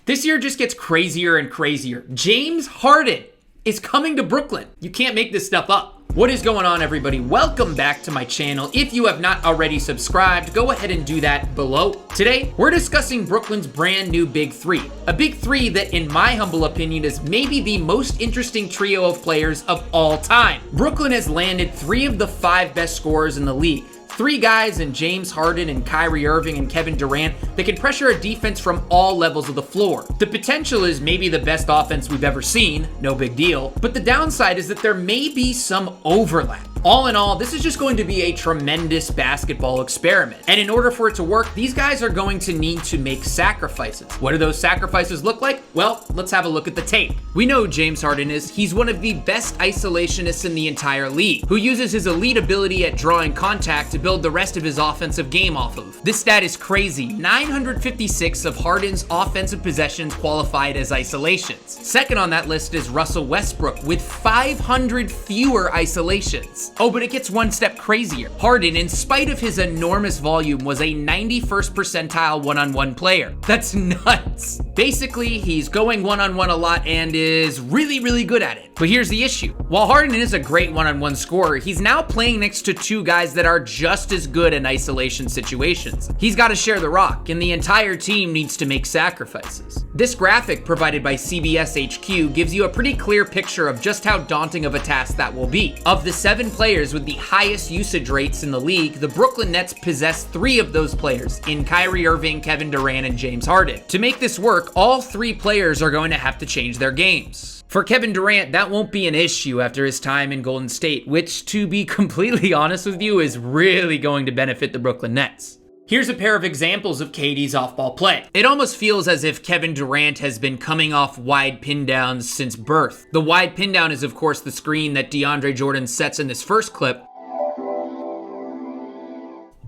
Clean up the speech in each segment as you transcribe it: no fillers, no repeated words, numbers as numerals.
This year just gets crazier and crazier. James Harden is coming to Brooklyn. You can't make this stuff up. What is going on, everybody? Welcome back to my channel. If you have not already subscribed, go ahead and do that below. Today, we're discussing Brooklyn's brand new Big Three. A Big Three that, in my humble opinion, is maybe the most interesting trio of players of all time. Brooklyn has landed 3 of the 5 best scorers in the league. 3 guys in James Harden and Kyrie Irving and Kevin Durant that can pressure a defense from all levels of the floor. The potential is maybe the best offense we've ever seen, no big deal, but the downside is that there may be some overlap. All in all, this is just going to be a tremendous basketball experiment. And in order for it to work, these guys are going to need to make sacrifices. What do those sacrifices look like? Well, let's have a look at the tape. We know James Harden is. He's one of the best isolationists in the entire league, who uses his elite ability at drawing contact to build the rest of his offensive game off of. This stat is crazy. 956 of Harden's offensive possessions qualified as isolations. Second on that list is Russell Westbrook with 500 fewer isolations. Oh, but it gets one step crazier. Harden, in spite of his enormous volume, was a 91st percentile one-on-one player. That's nuts. Basically, he's going one-on-one a lot and is really, really good at it. But here's the issue. While Harden is a great one-on-one scorer, he's now playing next to 2 guys that are just as good in isolation situations. He's got to share the rock, and the entire team needs to make sacrifices. This graphic provided by CBS HQ gives you a pretty clear picture of just how daunting of a task that will be. Of the 7 players with the highest usage rates in the league, the Brooklyn Nets possess 3 of those players in Kyrie Irving, Kevin Durant, and James Harden. To make this work, all 3 players are going to have to change their games. For Kevin Durant, that won't be an issue after his time in Golden State, which, to be completely honest with you, is really going to benefit the Brooklyn Nets. Here's a pair of examples of KD's off-ball play. It almost feels as if Kevin Durant has been coming off wide pin downs since birth. The wide pin down is, of course, the screen that DeAndre Jordan sets in this first clip.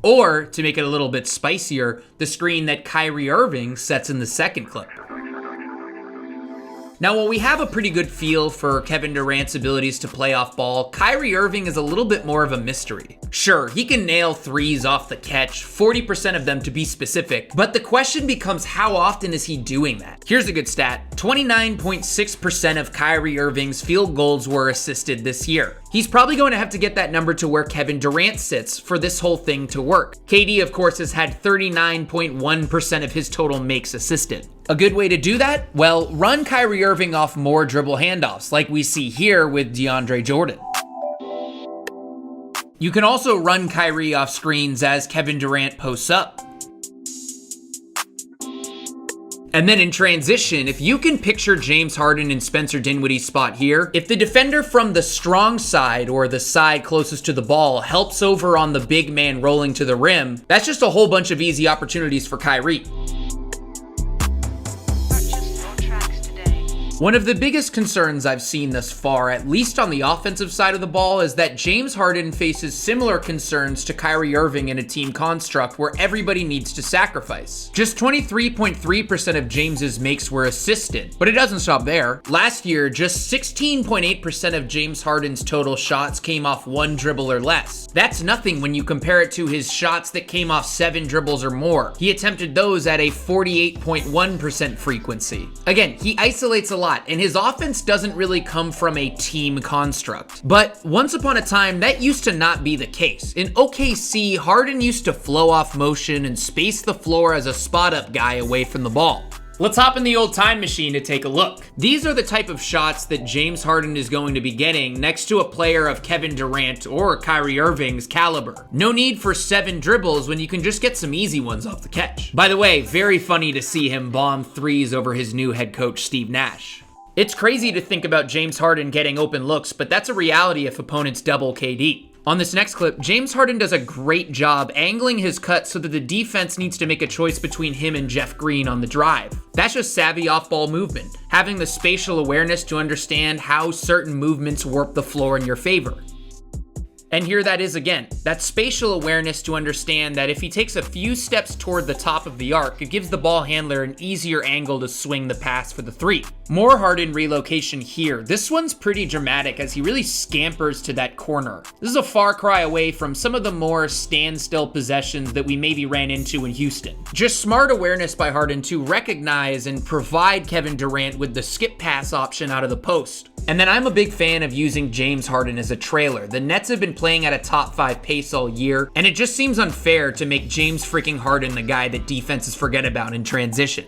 Or, to make it a little bit spicier, the screen that Kyrie Irving sets in the second clip. Now, while we have a pretty good feel for Kevin Durant's abilities to play off ball, Kyrie Irving is a little bit more of a mystery. Sure, he can nail 3s off the catch, 40% of them to be specific, but the question becomes how often is he doing that? Here's a good stat. 29.6% of Kyrie Irving's field goals were assisted this year. He's probably going to have to get that number to where Kevin Durant sits for this whole thing to work. KD, of course, has had 39.1% of his total makes assisted. A good way to do that? Well, run Kyrie Irving off more dribble handoffs, like we see here with DeAndre Jordan. You can also run Kyrie off screens as Kevin Durant posts up. And then in transition, if you can picture James Harden and Spencer Dinwiddie's spot here, if the defender from the strong side or the side closest to the ball helps over on the big man rolling to the rim, that's just a whole bunch of easy opportunities for Kyrie. One of the biggest concerns I've seen thus far, at least on the offensive side of the ball, is that James Harden faces similar concerns to Kyrie Irving in a team construct where everybody needs to sacrifice. Just 23.3% of James's makes were assisted, but it doesn't stop there. Last year, just 16.8% of James Harden's total shots came off 1 dribble or less. That's nothing when you compare it to his shots that came off 7 dribbles or more. He attempted those at a 48.1% frequency. Again, he isolates a lot, and his offense doesn't really come from a team construct. But once upon a time, that used to not be the case. In OKC, Harden used to flow off motion and space the floor as a spot-up guy away from the ball. Let's hop in the old time machine to take a look. These are the type of shots that James Harden is going to be getting next to a player of Kevin Durant or Kyrie Irving's caliber. No need for 7 dribbles when you can just get some easy ones off the catch. By the way, very funny to see him bomb 3s over his new head coach, Steve Nash. It's crazy to think about James Harden getting open looks, but that's a reality if opponents double KD. On this next clip, James Harden does a great job angling his cut so that the defense needs to make a choice between him and Jeff Green on the drive. That's just savvy off-ball movement, having the spatial awareness to understand how certain movements warp the floor in your favor. And here that is again, that spatial awareness to understand that if he takes a few steps toward the top of the arc, it gives the ball handler an easier angle to swing the pass for the three. More Harden relocation here. This one's pretty dramatic as he really scampers to that corner. This is a far cry away from some of the more standstill possessions that we maybe ran into in Houston. Just smart awareness by Harden to recognize and provide Kevin Durant with the skip pass option out of the post. And then I'm a big fan of using James Harden as a trailer. The Nets have been playing at a top 5 pace all year, and it just seems unfair to make James freaking Harden the guy that defenses forget about in transition.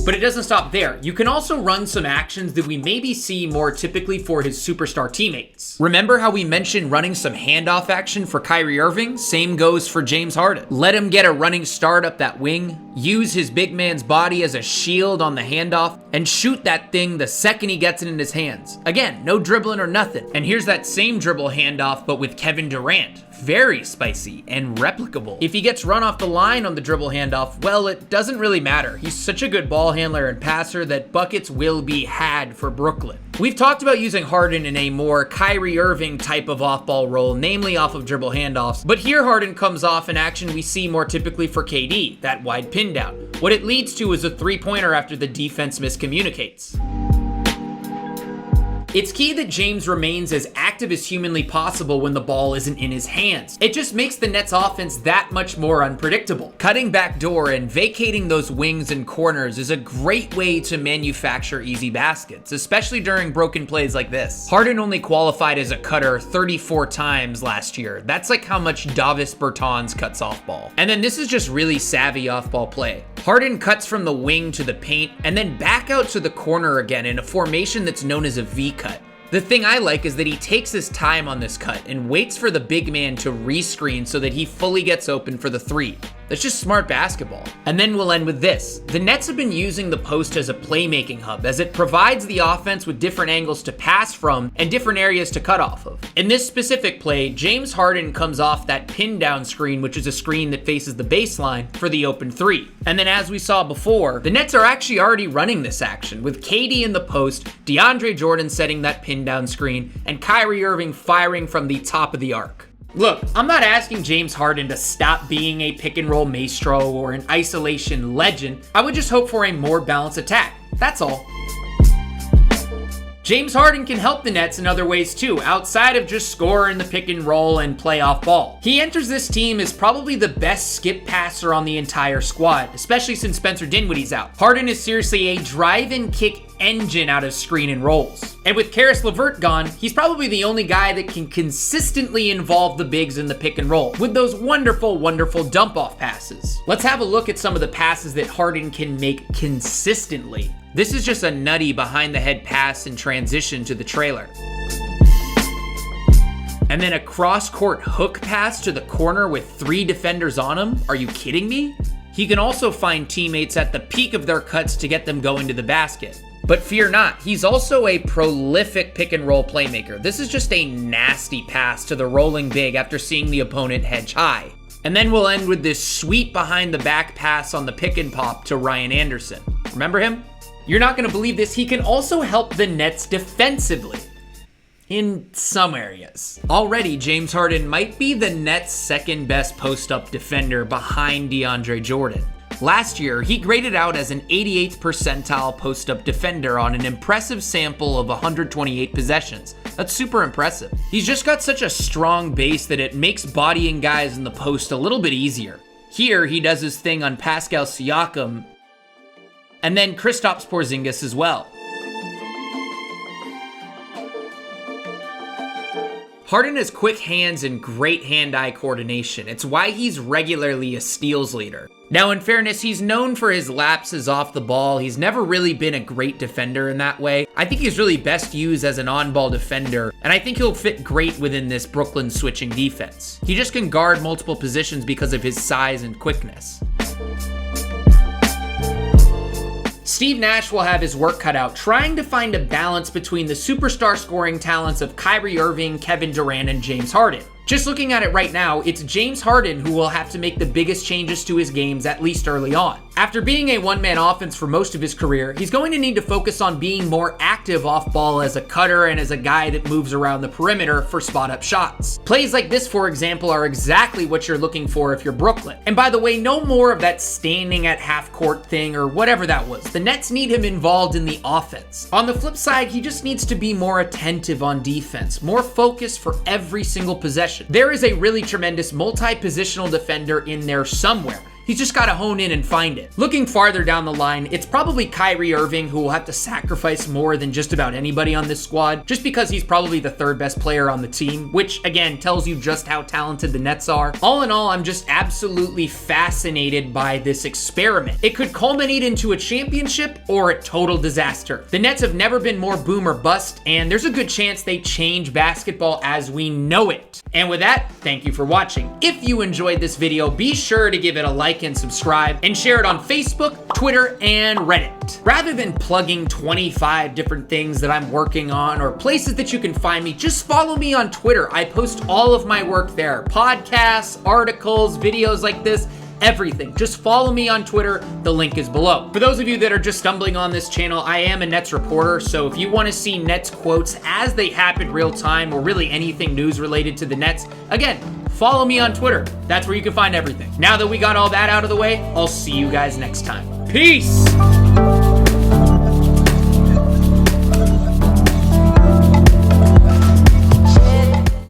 But it doesn't stop there. You can also run some actions that we maybe see more typically for his superstar teammates. Remember how we mentioned running some handoff action for Kyrie Irving? Same goes for James Harden. Let him get a running start up that wing, use his big man's body as a shield on the handoff, and shoot that thing the second he gets it in his hands. Again, no dribbling or nothing. And here's that same dribble handoff, but with Kevin Durant. Very spicy and replicable. If he gets run off the line on the dribble handoff, well, it doesn't really matter. He's such a good ball handler and passer that buckets will be had for Brooklyn. We've talked about using Harden in a more Kyrie Irving type of off-ball role, namely off of dribble handoffs, but here Harden comes off an action we see more typically for KD, that wide pin down. What it leads to is a three-pointer after the defense miscommunicates. It's key that James remains as active as humanly possible when the ball isn't in his hands. It just makes the Nets offense that much more unpredictable. Cutting back door and vacating those wings and corners is a great way to manufacture easy baskets, especially during broken plays like this. Harden only qualified as a cutter 34 times last year. That's like how much Davis Bertans cuts off ball. And then this is just really savvy off-ball play. Harden cuts from the wing to the paint and then back out to the corner again in a formation that's known as a V cut. The thing I like is that he takes his time on this cut and waits for the big man to rescreen so that he fully gets open for the three. That's just smart basketball. And then we'll end with this. The Nets have been using the post as a playmaking hub as it provides the offense with different angles to pass from and different areas to cut off of. In this specific play, James Harden comes off that pin down screen, which is a screen that faces the baseline for the open three. And then as we saw before, the Nets are actually already running this action with KD in the post, DeAndre Jordan setting that pin down screen, and Kyrie Irving firing from the top of the arc. Look, I'm not asking James Harden to stop being a pick and roll maestro or an isolation legend. I would just hope for a more balanced attack. That's all. James Harden can help the Nets in other ways too, outside of just score in the pick and roll and play off ball. He enters this team as probably the best skip passer on the entire squad, especially since Spencer Dinwiddie's out. Harden is seriously a drive and kick engine out of screen and rolls. And with Caris LeVert gone, he's probably the only guy that can consistently involve the bigs in the pick and roll with those wonderful, wonderful dump off passes. Let's have a look at some of the passes that Harden can make consistently. This is just a nutty behind the head pass in transition to the trailer. And then a cross-court hook pass to the corner with 3 defenders on him? Are you kidding me? He can also find teammates at the peak of their cuts to get them going to the basket. But fear not, he's also a prolific pick and roll playmaker. This is just a nasty pass to the rolling big after seeing the opponent hedge high. And then we'll end with this sweet behind the back pass on the pick and pop to Ryan Anderson. Remember him? You're not going to believe this. He can also help the Nets defensively in some areas. Already, James Harden might be the Nets' second best post-up defender behind DeAndre Jordan. Last year, he graded out as an 88th percentile post-up defender on an impressive sample of 128 possessions. That's super impressive. He's just got such a strong base that it makes bodying guys in the post a little bit easier. Here, he does his thing on Pascal Siakam, and then Kristaps Porzingis as well. Harden has quick hands and great hand-eye coordination. It's why he's regularly a steals leader. Now, in fairness, he's known for his lapses off the ball. He's never really been a great defender in that way. I think he's really best used as an on-ball defender, and I think he'll fit great within this Brooklyn switching defense. He just can guard multiple positions because of his size and quickness. Steve Nash will have his work cut out trying to find a balance between the superstar scoring talents of Kyrie Irving, Kevin Durant, and James Harden. Just looking at it right now, it's James Harden who will have to make the biggest changes to his games, at least early on. After being a one-man offense for most of his career, he's going to need to focus on being more active off ball as a cutter and as a guy that moves around the perimeter for spot-up shots. Plays like this, for example, are exactly what you're looking for if you're Brooklyn. And by the way, no more of that standing at half-court thing or whatever that was. The Nets need him involved in the offense. On the flip side, he just needs to be more attentive on defense, more focused for every single possession. There is a really tremendous multi-positional defender in there somewhere. He's just got to hone in and find it. Looking farther down the line, it's probably Kyrie Irving who will have to sacrifice more than just about anybody on this squad, just because he's probably the third best player on the team, which again tells you just how talented the Nets are. All in all, I'm just absolutely fascinated by this experiment. It could culminate into a championship or a total disaster. The Nets have never been more boom or bust, and there's a good chance they change basketball as we know it. And with that, thank you for watching. If you enjoyed this video, be sure to give it a like and subscribe, and share it on Facebook, Twitter, and Reddit. Rather than plugging 25 different things that I'm working on or places that you can find me, just follow me on Twitter. I post all of my work there. Podcasts, articles, videos like this, everything. Just follow me on Twitter. The link is below. For those of you that are just stumbling on this channel, I am a Nets reporter, so if you want to see Nets quotes as they happen real time, or really anything news related to the Nets, again, follow me on Twitter. That's where you can find everything. Now that we got all that out of the way, I'll see you guys next time. Peace!